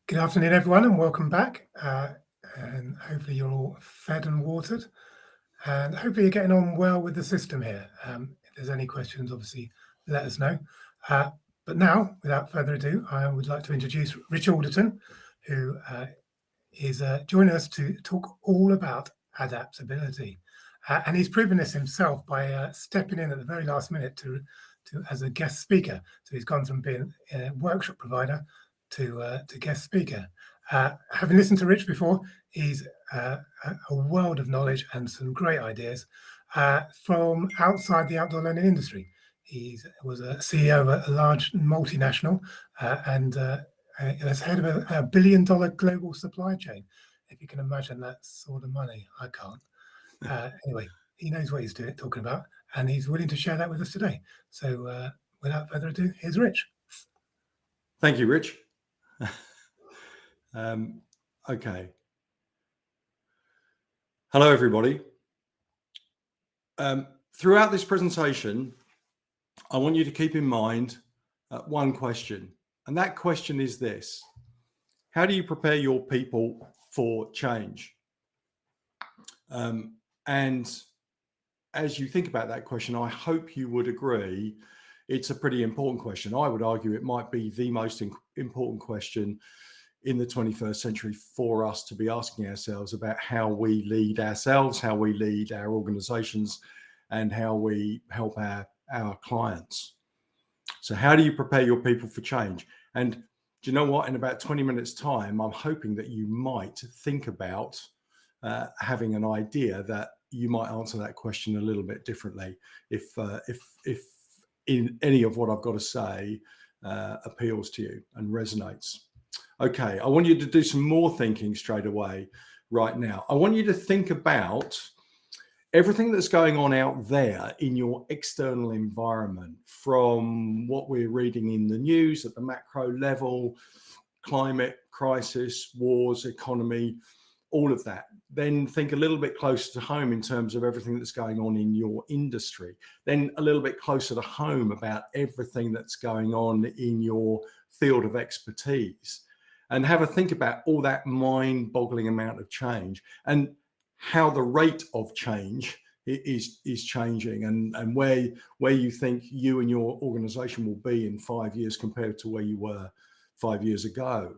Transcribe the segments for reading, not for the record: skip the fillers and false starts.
Good afternoon, everyone, and welcome back. And hopefully you're all fed and watered, and hopefully you're getting on well with the system here. If there's any questions, obviously let us know. But now, without further ado, I would like to introduce Rich Alderton, who is joining us to talk all about adaptability. And he's proven this himself by stepping in at the very last minute to as a guest speaker. So he's gone from being a workshop provider to guest speaker. Having listened to Rich before, he's a world of knowledge and some great ideas from outside the outdoor learning industry. He was a CEO of a large multinational and as head of a $1 billion global supply chain. If you can imagine that sort of money, I can't. Anyway, he knows what he's talking about, and he's willing to share that with us today. So without further ado, here's Rich. Thank you, Rich. Okay. Hello, everybody. Throughout this presentation, I want you to keep in mind one question, and that question is this: how do you prepare your people for change? And as you think about that question, I hope you would agree it's a pretty important question. I would argue it might be the most important question in the 21st century for us to be asking ourselves about how we lead ourselves, how we lead our organizations, and how we help our clients. So how do you prepare your people for change? And do you know what? In about 20 minutes time, I'm hoping that you might think about having an idea that you might answer that question a little bit differently if in any of what I've got to say appeals to you and resonates. Okay, I want you to do some more thinking straight away right now. I want you to think about everything that's going on out there in your external environment, from what we're reading in the news at the macro level, climate crisis, wars, economy, all of that. Then think a little bit closer to home in terms of everything that's going on in your industry. Then a little bit closer to home about everything that's going on in your field of expertise. And have a think about all that mind-boggling amount of change and how the rate of change is changing, and where you think you and your organization will be in 5 years compared to where you were 5 years ago.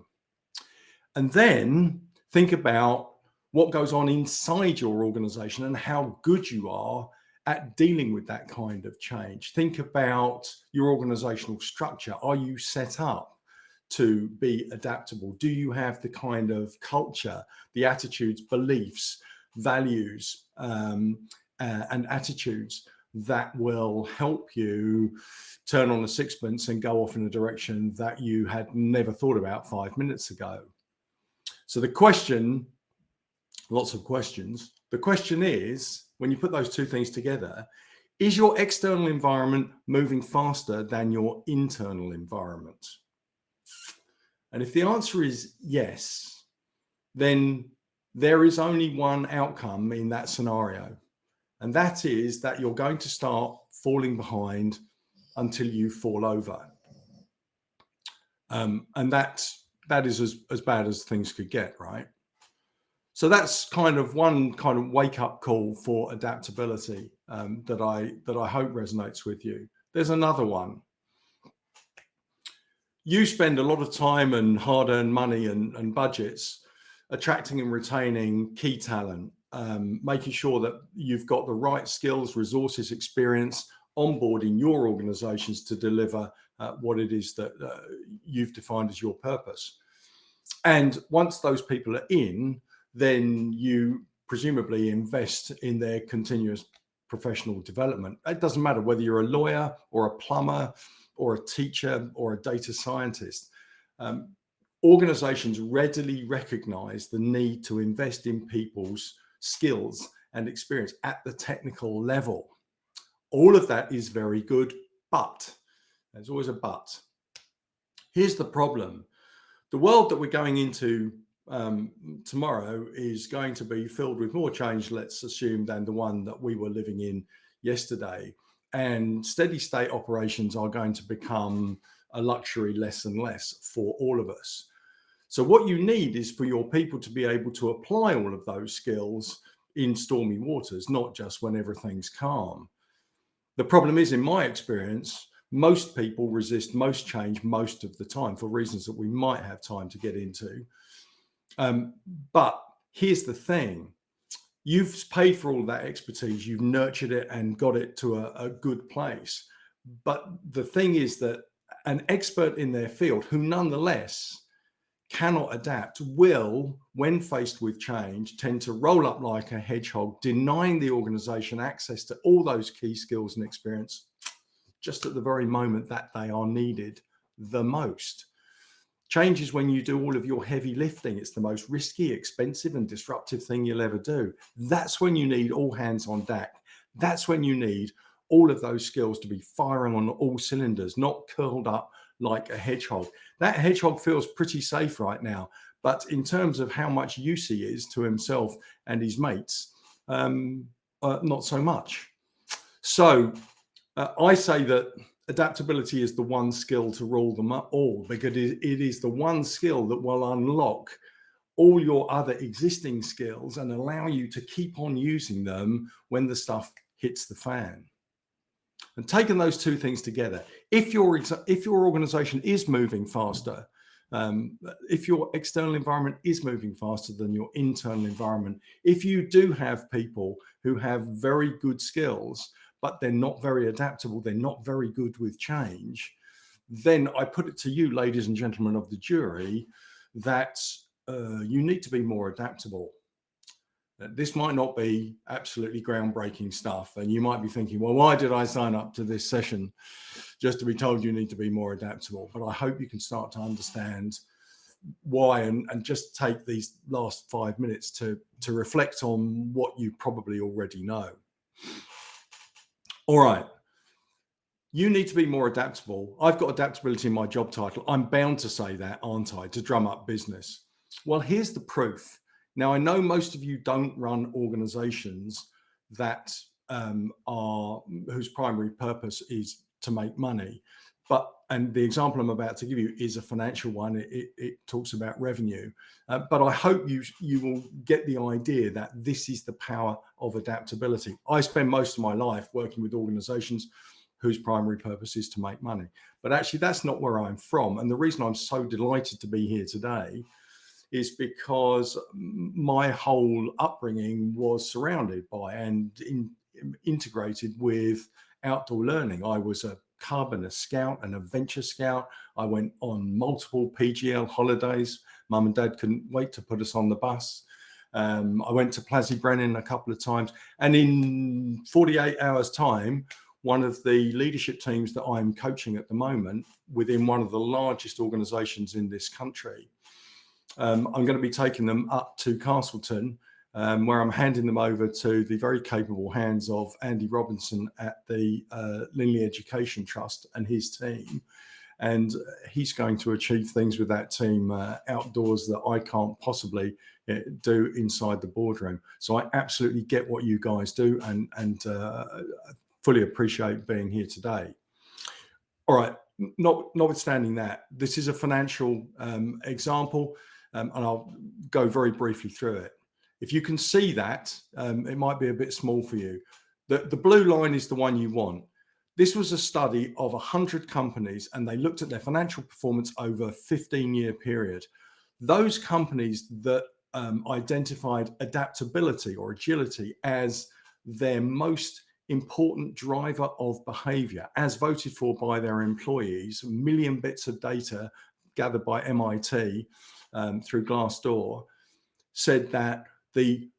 And then think about what goes on inside your organization and how good you are at dealing with that kind of change. Think about your organizational structure. Are you set up to be adaptable? Do you have the kind of culture, the attitudes, beliefs, values, and attitudes that will help you turn on a sixpence and go off in a direction that you had never thought about 5 minutes ago? So the question, lots of questions. The question is, when you put those two things together, is your external environment moving faster than your internal environment? And if the answer is yes, then there is only one outcome in that scenario. And that is that you're going to start falling behind until you fall over. And that is as bad as things could get, right? So that's kind of one kind of wake-up call for adaptability that I hope resonates with you. There's another one. You spend a lot of time and hard-earned money and budgets attracting and retaining key talent, making sure that you've got the right skills, resources, experience on board in your organizations to deliver what it is that you've defined as your purpose. And once those people are in, then you presumably invest in their continuous professional development. It doesn't matter whether you're a lawyer or a plumber or a teacher or a data scientist. Organizations readily recognize the need to invest in people's skills and experience at the technical level. All of that is very good, but there's always a but. Here's the problem. The world that we're going into tomorrow is going to be filled with more change, let's assume, than the one that we were living in yesterday. And steady state operations are going to become a luxury less and less for all of us. So what you need is for your people to be able to apply all of those skills in stormy waters, not just when everything's calm. The problem is, in my experience, most people resist most change most of the time for reasons that we might have time to get into. But here's the thing. You've paid for all of that expertise, you've nurtured it and got it to a good place. But the thing is that an expert in their field who nonetheless cannot adapt will, when faced with change, tend to roll up like a hedgehog, denying the organization access to all those key skills and experience just at the very moment that they are needed the most. Change is when you do all of your heavy lifting. It's the most risky, expensive, and disruptive thing you'll ever do. That's when you need all hands on deck. That's when you need all of those skills to be firing on all cylinders, not curled up like a hedgehog. That hedgehog feels pretty safe right now, but in terms of how much use he is to himself and his mates, not so much. So I say that adaptability is the one skill to rule them all, because it is the one skill that will unlock all your other existing skills and allow you to keep on using them when the stuff hits the fan. And taking those two things together, if your organization is moving faster, if your external environment is moving faster than your internal environment, if you do have people who have very good skills, but they're not very adaptable, they're not very good with change, then I put it to you, ladies and gentlemen of the jury, that you need to be more adaptable. This might not be absolutely groundbreaking stuff, and you might be thinking, well, why did I sign up to this session just to be told you need to be more adaptable? But I hope you can start to understand why, and just take these last 5 minutes to reflect on what you probably already know. All right. You need to be more adaptable. I've got adaptability in my job title. I'm bound to say that, aren't I, to drum up business? Well, here's the proof. Now, I know most of you don't run organizations that whose primary purpose is to make money. And the example I'm about to give you is a financial one. It talks about revenue. But I hope you will get the idea that this is the power of adaptability. I spend most of my life working with organizations whose primary purpose is to make money. But actually, that's not where I'm from. And the reason I'm so delighted to be here today is because my whole upbringing was surrounded by and integrated with outdoor learning. I was a cub and a scout and a venture scout. I went on multiple PGL holidays. Mum and Dad couldn't wait to put us on the bus. I went to Brennan a couple of times. And in 48 hours time, one of the leadership teams that I'm coaching at the moment within one of the largest organizations in this country, I'm going to be taking them up to Castleton, where I'm handing them over to the very capable hands of Andy Robinson at the Linley Education Trust and his team. And he's going to achieve things with that team outdoors that I can't possibly do inside the boardroom. So I absolutely get what you guys do and fully appreciate being here today. All right, notwithstanding that, this is a financial example. And I'll go very briefly through it. If you can see that, it might be a bit small for you. The blue line is the one you want. This was a study of 100 companies, and they looked at their financial performance over a 15-year period. Those companies that identified adaptability or agility as their most important driver of behavior, as voted for by their employees, 1 million bits of data gathered by MIT, through Glassdoor, said that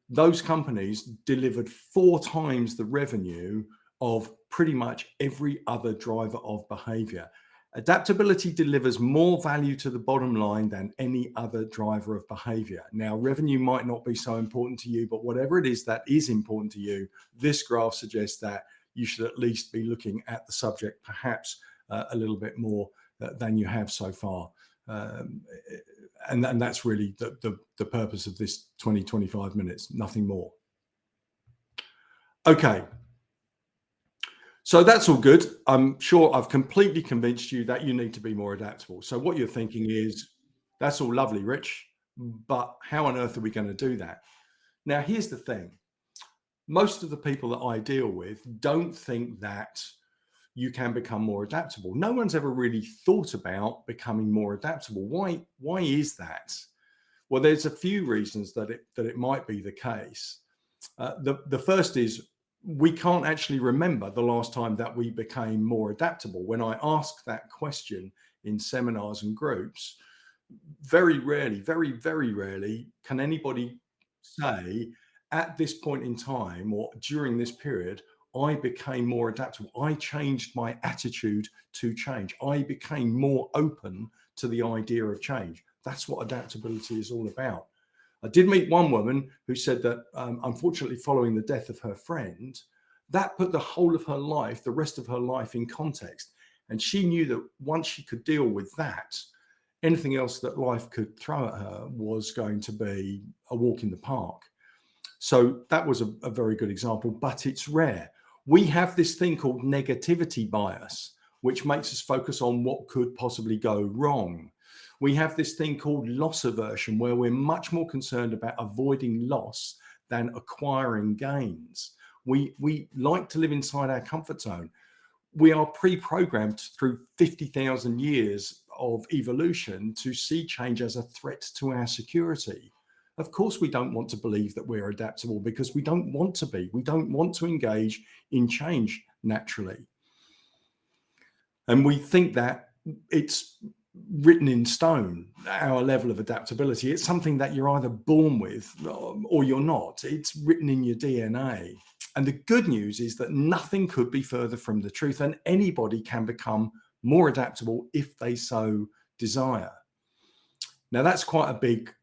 those companies delivered 4 times the revenue of pretty much every other driver of behavior. Adaptability delivers more value to the bottom line than any other driver of behavior. Now, revenue might not be so important to you, but whatever it is that is important to you, this graph suggests that you should at least be looking at the subject perhaps a little bit more than you have so far. And that's really the purpose of this 20-25 minutes, nothing more. Okay. So that's all good. I'm sure I've completely convinced you that you need to be more adaptable. So what you're thinking is, That's all lovely, Rich, but how on earth are we going to do that? Now, here's the thing. Most of the people that I deal with don't think that you can become more adaptable. No one's ever really thought about becoming more adaptable. Why is that? Well, there's a few reasons that it might be the case. The first is we can't actually remember the last time that we became more adaptable. When I ask that question in seminars and groups, very rarely, very, very rarely can anybody say at this point in time or during this period, I became more adaptable. I changed my attitude to change. I became more open to the idea of change. That's what adaptability is all about. I did meet one woman who said that, unfortunately, following the death of her friend, that put the whole of her life, the rest of her life, in context. And she knew that once she could deal with that, anything else that life could throw at her was going to be a walk in the park. So that was a very good example, but it's rare. We have this thing called negativity bias, which makes us focus on what could possibly go wrong. We have this thing called loss aversion, where we're much more concerned about avoiding loss than acquiring gains. We like to live inside our comfort zone. We are pre-programmed through 50,000 years of evolution to see change as a threat to our security. Of course, we don't want to believe that we're adaptable because we don't want to be. We don't want to engage in change naturally. And we think that it's written in stone, our level of adaptability. It's something that you're either born with or you're not. It's written in your DNA. And the good news is that nothing could be further from the truth, and anybody can become more adaptable if they so desire. Now, that's quite a big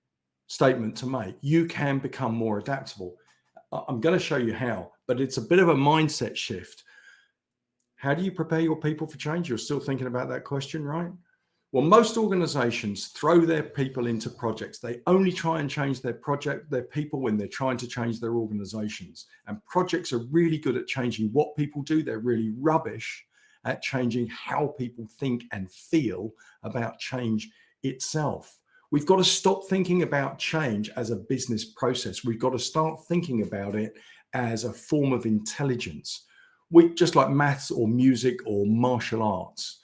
statement to make. You can become more adaptable. I'm going to show you how, but it's a bit of a mindset shift. How do you prepare your people for change? You're still thinking about that question, right? Well, most organizations throw their people into projects. They only try and change their people when they're trying to change their organizations. And projects are really good at changing what people do. They're really rubbish at changing how people think and feel about change itself. We've got to stop thinking about change as a business process. We've got to start thinking about it as a form of intelligence. Just like maths or music or martial arts.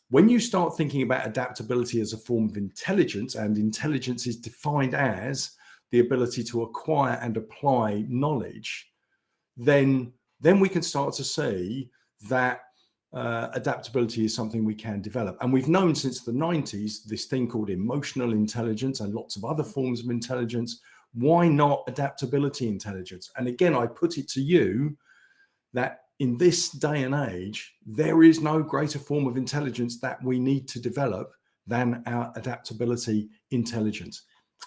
When you start thinking about adaptability as a form of intelligence, and intelligence is defined as the ability to acquire and apply knowledge, then we can start to see that adaptability is something we can develop. And we've known since the 90s this thing called emotional intelligence and lots of other forms of intelligence. Why not adaptability intelligence? And again, I put it to you that in this day and age, there is no greater form of intelligence that we need to develop than our adaptability intelligence.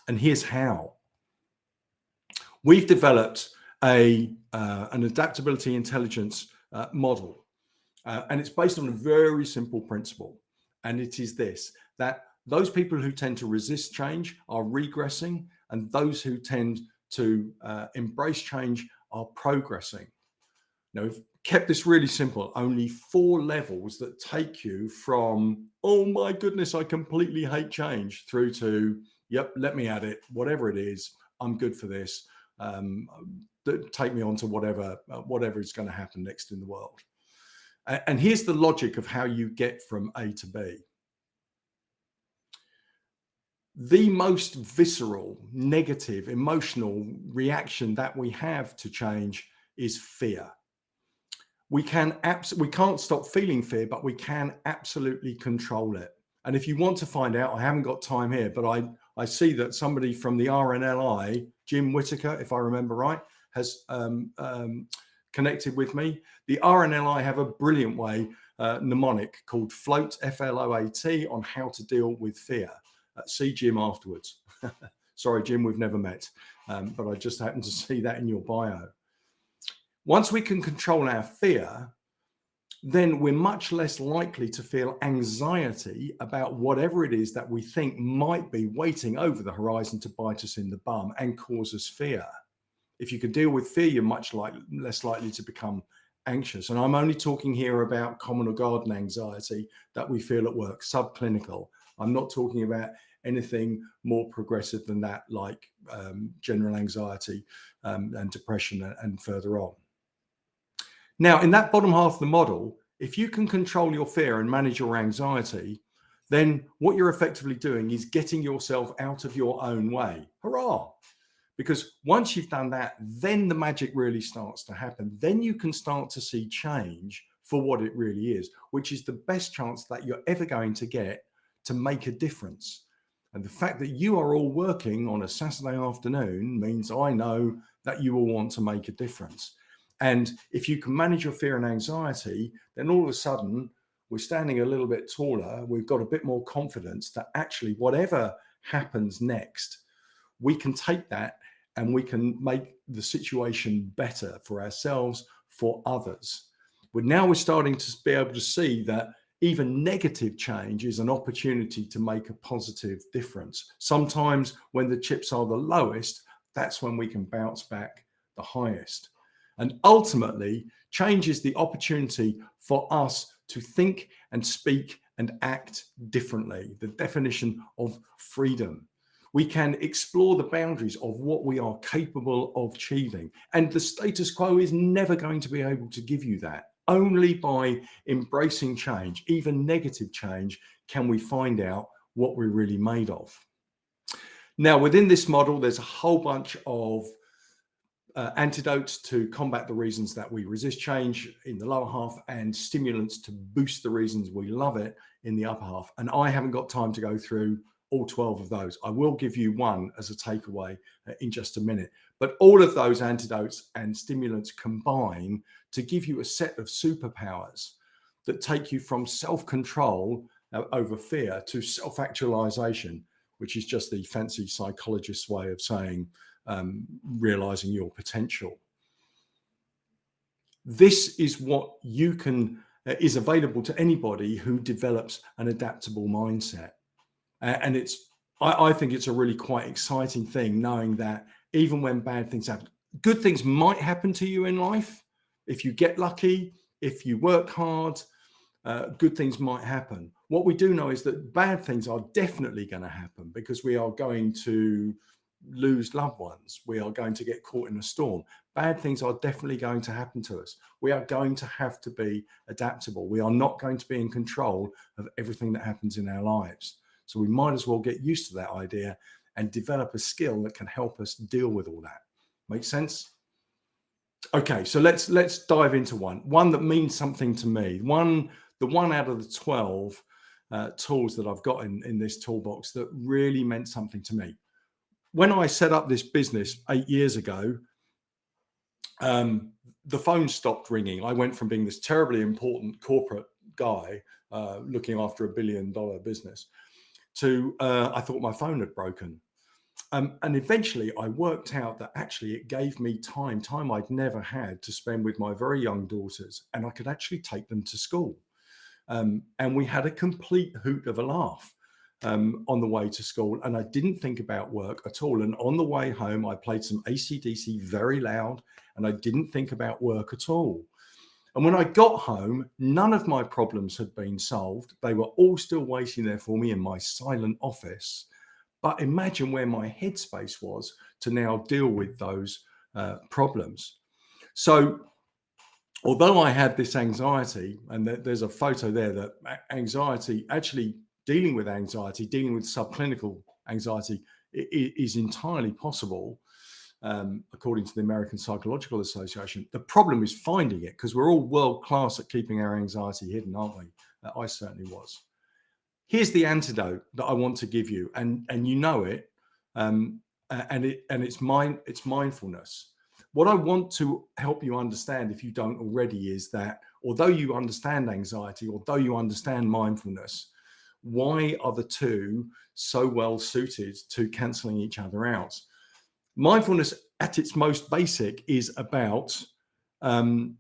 And here's how. We've developed an adaptability intelligence model, and it's based on a very simple principle. And it is this, that those people who tend to resist change are regressing, and those who tend to embrace change are progressing. Now, we've kept this really simple, only 4 levels that take you from, oh my goodness, I completely hate change, through to, yep, let me at it, whatever it is, I'm good for this, take me on to whatever is going to happen next in the world. And here's the logic of how you get from A to B. The most visceral, negative, emotional reaction that we have to change is fear. We can't stop feeling fear, but we can absolutely control it. And if you want to find out, I haven't got time here, but I see that somebody from the RNLI, Jim Whitaker, if I remember right, has connected with me. The RNLI have a brilliant way, mnemonic called FLOAT, F-L-O-A-T, on how to deal with fear. See Jim afterwards. Sorry, Jim, we've never met, but I just happened to see that in your bio. Once we can control our fear, then we're much less likely to feel anxiety about whatever it is that we think might be waiting over the horizon to bite us in the bum and cause us fear. If you can deal with fear, you're much less likely to become anxious. And I'm only talking here about common or garden anxiety that we feel at work, subclinical. I'm not talking about anything more progressive than that, like general anxiety and depression and further on. Now, in that bottom half of the model, if you can control your fear and manage your anxiety, then what you're effectively doing is getting yourself out of your own way. Hurrah! Because once you've done that, then the magic really starts to happen. Then you can start to see change for what it really is, which is the best chance that you're ever going to get to make a difference. And the fact that you are all working on a Saturday afternoon means I know that you will want to make a difference. And if you can manage your fear and anxiety, then all of a sudden we're standing a little bit taller. We've got a bit more confidence that actually whatever happens next, we can take that and we can make the situation better for ourselves, for others. But now we're starting to be able to see that even negative change is an opportunity to make a positive difference. Sometimes when the chips are the lowest, that's when we can bounce back the highest. And ultimately, change is the opportunity for us to think and speak and act differently, the definition of freedom. We can explore the boundaries of what we are capable of achieving. And the status quo is never going to be able to give you that. Only by embracing change, even negative change, can we find out what we're really made of. Now, within this model, there's a whole bunch of antidotes to combat the reasons that we resist change in the lower half, and stimulants to boost the reasons we love it in the upper half. And I haven't got time to go through all 12 of those. I will give you one as a takeaway in just a minute. But all of those antidotes and stimulants combine to give you a set of superpowers that take you from self-control over fear to self-actualization, which is just the fancy psychologist's way of saying realizing your potential. This is what you can is available to anybody who develops an adaptable mindset. And I think it's a really quite exciting thing, knowing that even when bad things happen, good things might happen to you in life. If you get lucky, if you work hard, good things might happen. What we do know is that bad things are definitely going to happen, because we are going to lose loved ones. We are going to get caught in a storm. Bad things are definitely going to happen to us. We are going to have to be adaptable. We are not going to be in control of everything that happens in our lives. So we might as well get used to that idea and develop a skill that can help us deal with all that. Make sense? Okay, so let's dive into one that means something to me. The one out of the 12 tools that I've got in this toolbox that really meant something to me. When I set up this business 8 years ago, the phone stopped ringing. I went from being this terribly important corporate guy looking after $1 billion business to I thought my phone had broken. And eventually I worked out that actually it gave me time I'd never had to spend with my very young daughters, and I could actually take them to school. And we had a complete hoot of a laugh on the way to school, and I didn't think about work at all. And on the way home, I played some AC/DC very loud, and I didn't think about work at all. And when I got home, none of my problems had been solved. They were all still waiting there for me in my silent office. But imagine where my headspace was to now deal with those problems. So although I had this anxiety, and there's a photo there that anxiety, actually dealing with subclinical anxiety is entirely possible. According to the American Psychological Association. The problem is finding it, because we're all world class at keeping our anxiety hidden, aren't we? I certainly was. Here's the antidote that I want to give you, and you know it, and it's mindfulness. What I want to help you understand, if you don't already, is that although you understand anxiety, although you understand mindfulness, why are the two so well suited to cancelling each other out? Mindfulness at its most basic is about living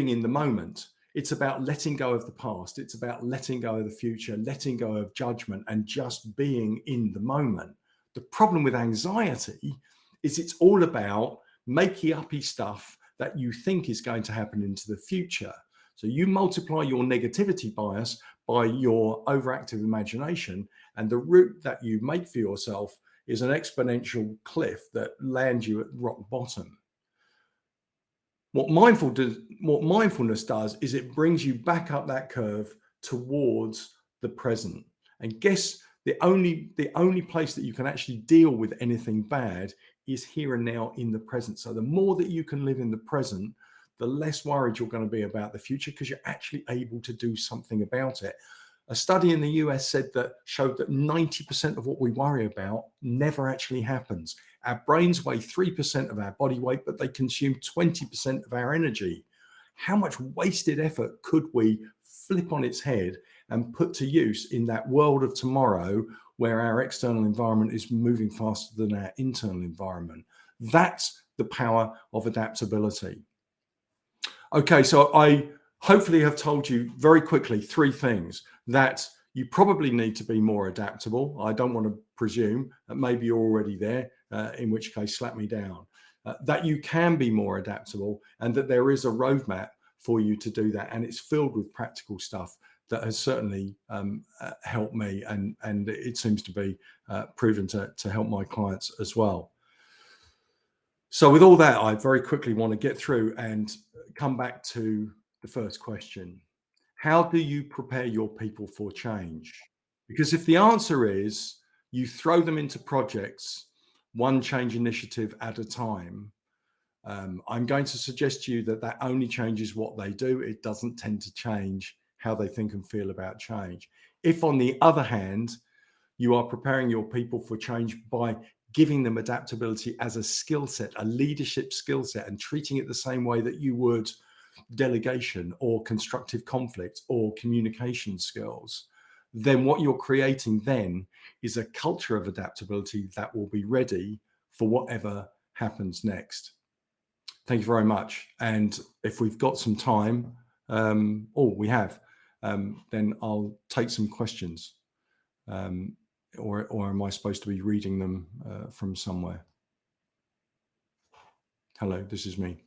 in the moment. It's about letting go of the past. It's about letting go of the future, letting go of judgment, and just being in the moment. The problem with anxiety is it's all about makey-uppy stuff that you think is going to happen into the future. So you multiply your negativity bias by your overactive imagination, and the route that you make for yourself is an exponential cliff that lands you at rock bottom. What mindfulness does is it brings you back up that curve towards the present. And guess the only place that you can actually deal with anything bad is here and now in the present. So the more that you can live in the present, the less worried you're going to be about the future, because you're actually able to do something about it. A study in the US showed that 90% of what we worry about never actually happens. Our brains weigh 3% of our body weight, but they consume 20% of our energy. How much wasted effort could we flip on its head and put to use in that world of tomorrow, where our external environment is moving faster than our internal environment? That's the power of adaptability. Okay, so I hopefully have told you very quickly 3 things: that you probably need to be more adaptable. I don't want to presume that maybe you're already there, in which case slap me down. That you can be more adaptable, and that there is a roadmap for you to do that, and it's filled with practical stuff that has certainly helped me, and it seems to be proven to help my clients as well. So with all that, I very quickly want to get through and come back to the first question. How do you prepare your people for change? Because if the answer is you throw them into projects, one change initiative at a time, I'm going to suggest to you that only changes what they do. It doesn't tend to change how they think and feel about change. If, on the other hand, you are preparing your people for change by giving them adaptability as a skill set, a leadership skill set, and treating it the same way that you would delegation or constructive conflict or communication skills, then what you're creating then is a culture of adaptability that will be ready for whatever happens next. Thank you very much. And if we've got some time, we have, then I'll take some questions. Or am I supposed to be reading them from somewhere? Hello, this is me.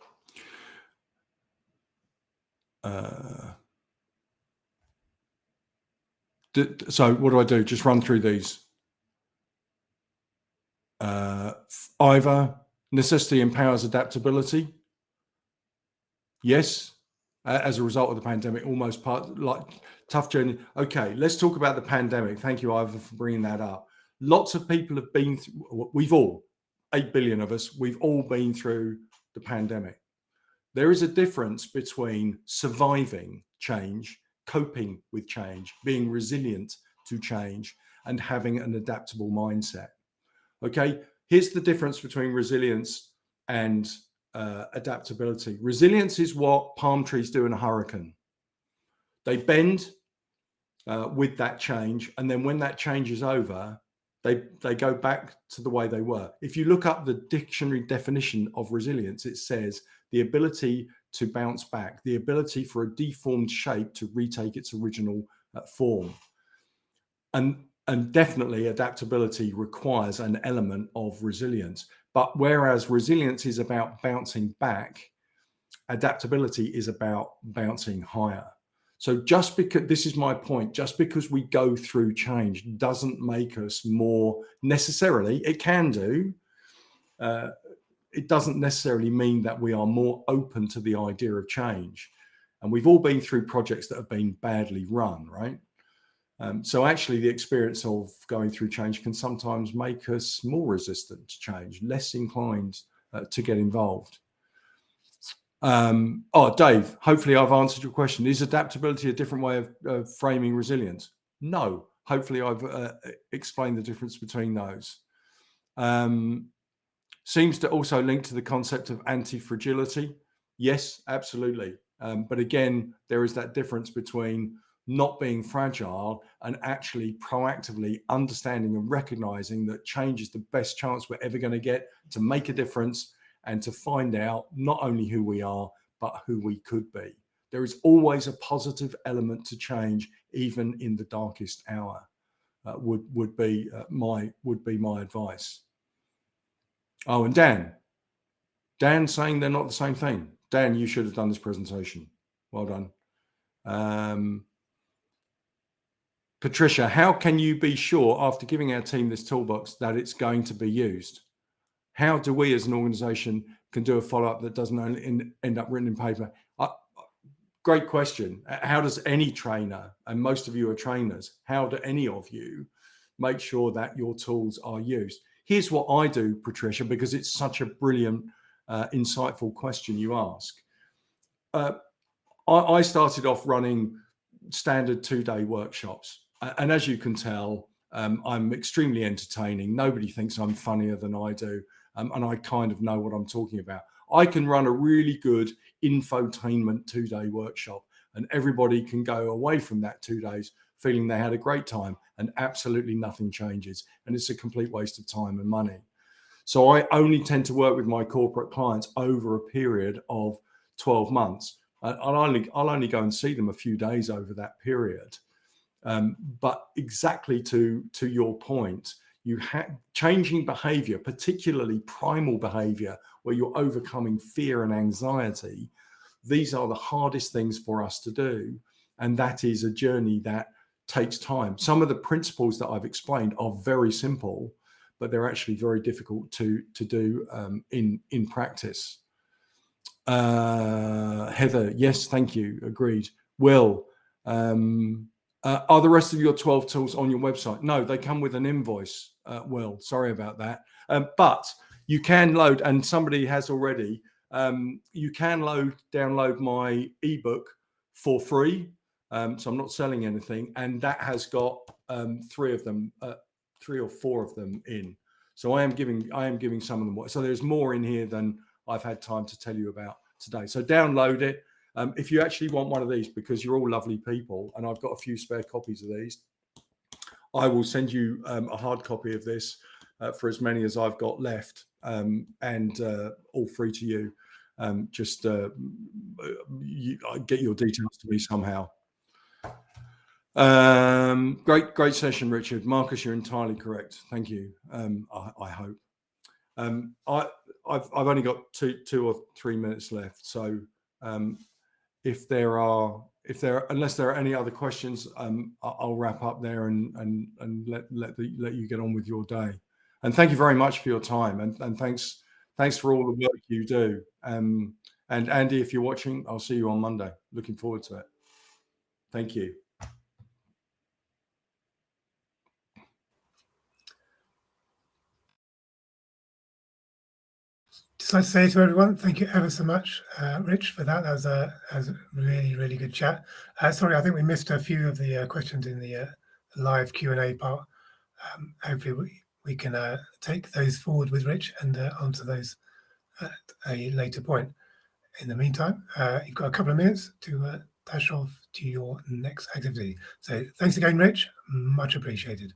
So what do I do? Just run through these. Either necessity empowers adaptability. Yes, as a result of the pandemic, almost like tough journey. Okay, let's talk about the pandemic. Thank you, Ivor, for bringing that up. Lots of people have been through, we've all, 8 billion of us, we've all been through the pandemic. There is a difference between surviving change, coping with change, being resilient to change, and having an adaptable mindset. Okay, here's the difference between resilience and adaptability. Resilience is what palm trees do in a hurricane. They bend with that change, and then when that change is over, they go back to the way they were. If you look up the dictionary definition of resilience, it says the ability to bounce back, the ability for a deformed shape to retake its original form. And definitely adaptability requires an element of resilience. But whereas resilience is about bouncing back, adaptability is about bouncing higher. So just because, this is my point, just because we go through change doesn't make us more necessarily, it can do, it doesn't necessarily mean that we are more open to the idea of change. And we've all been through projects that have been badly run, right? So actually the experience of going through change can sometimes make us more resistant to change, less inclined to get involved. Dave, hopefully I've answered your question. Is adaptability a different way of framing resilience? No, hopefully I've explained the difference between those. Seems to also link to the concept of anti-fragility. Yes, absolutely. But again, there is that difference between not being fragile and actually proactively understanding and recognizing that change is the best chance we're ever going to get to make a difference and to find out not only who we are, but who we could be. There is always a positive element to change, even in the darkest hour, would be my advice. Oh, and Dan saying they're not the same thing. Dan, you should have done this presentation. Well done. Patricia, how can you be sure after giving our team this toolbox that it's going to be used? How do we as an organization can do a follow-up that doesn't only end up written in paper? Great question. How does any trainer, and most of you are trainers, how do any of you make sure that your tools are used? Here's what I do, Patricia, because it's such a brilliant, insightful question you ask. I started off running standard 2-day workshops. And as you can tell, I'm extremely entertaining. Nobody thinks I'm funnier than I do. And I kind of know what I'm talking about. I can run a really good infotainment 2-day workshop, and everybody can go away from that 2 days feeling they had a great time, and absolutely nothing changes. And it's a complete waste of time and money. So I only tend to work with my corporate clients over a period of 12 months. I'll only go and see them a few days over that period. But exactly to your point, you have changing behavior, particularly primal behavior, where you're overcoming fear and anxiety. These are the hardest things for us to do. And that is a journey that takes time. Some of the principles that I've explained are very simple, but they're actually very difficult to do in practice. Heather, yes, thank you. Agreed. Will, are the rest of your 12 tools on your website? No, they come with an invoice. Will, sorry about that. But you can load, and somebody has already, you can download my ebook for free. So I'm not selling anything. And that has got 3 or 4 of them in. So I am giving some of them. So there's more in here than I've had time to tell you about today. So download it. If you actually want one of these, because you're all lovely people, and I've got a few spare copies of these, I will send you a hard copy of this for as many as I've got left, and all free to you. Just get your details to me somehow. Great session, Richard. Marcus, you're entirely correct. Thank you. I hope. I've only got two or 3 minutes left, so unless there are any other questions, I'll wrap up there and let you get on with your day. And thank you very much for your time, and thanks for all the work you do. And Andy, if you're watching, I'll see you on Monday. Looking forward to it. Thank you. Just like to say to everyone, thank you ever so much, Rich, for that. That was a really, really good chat. Sorry, I think we missed a few of the questions in the live Q&A part. Hopefully we can take those forward with Rich and answer those at a later point. In the meantime, you've got a couple of minutes to dash off to your next activity. So thanks again, Rich. Much appreciated.